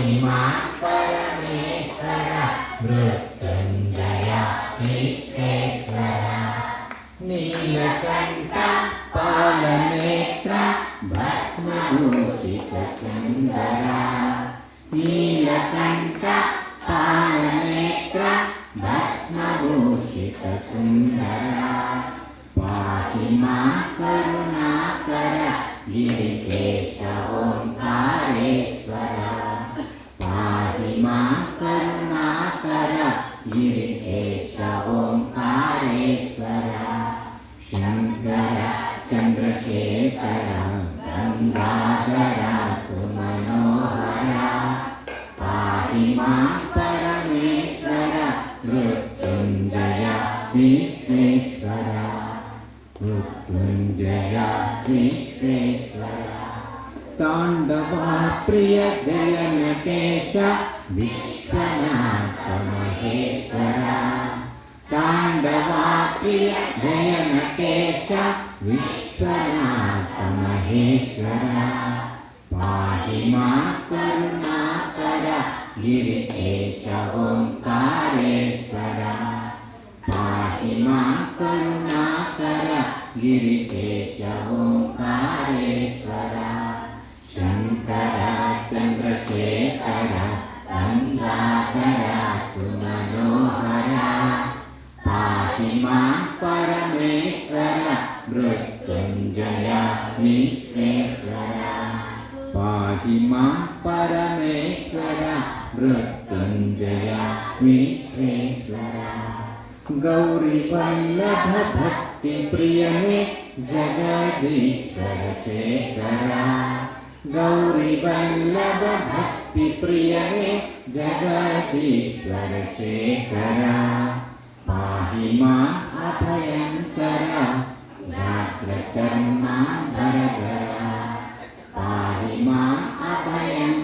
पाहि मां परमेश्वर मृत्युञ्जय विश्वेश्वर नीलकण्ठ पालनेत्र भस्मभूषितसुन्दर नीलकण्ठ पालनेत्र भस्मभूषितसुन्दर पाहि मां करुणाकर गिरिकेश ओंकारेश्वर पाहि मां करुणाकर गिरिकेश ओंकारेश्वर शङ्कर चन्द्रशेखर गङ्गाधर सुमनोहर पाहि मां परमेश्वर मृत्युञ्जय विश्वेश्वर मृत्युञ्जय विश्वेश्वर ताण्डवा प्रिय जय नटेश विश्वनाथ महेश्वर ताण्डवा प्रिय जय नटेश विश्वनाथ महेश्वर पाहि मां करुणाकर गिरिकेश ओंकारेश्वर पाहि मां करुणाकर गिरिकेश ओंकारेश्वर शङ्कर चन्द्रशेखर गङ्गाधर सुमनोहर पाहि मां परमेश्वर मृत्युञ्जय विश्वेश्वर पाहि मां परमेश्वर मृत्युञ्जय विश्वेश्वर गौरीवल्लभ भक्तिप्रियने जगदीश्वर शेखर गौरीवल्लभ भक्तिप्रियने जगदीश्वर शेखर पाहि मां अभयङ्कर व्याघ्रचर्माम्बरधर पाहि मां अभयङ्कर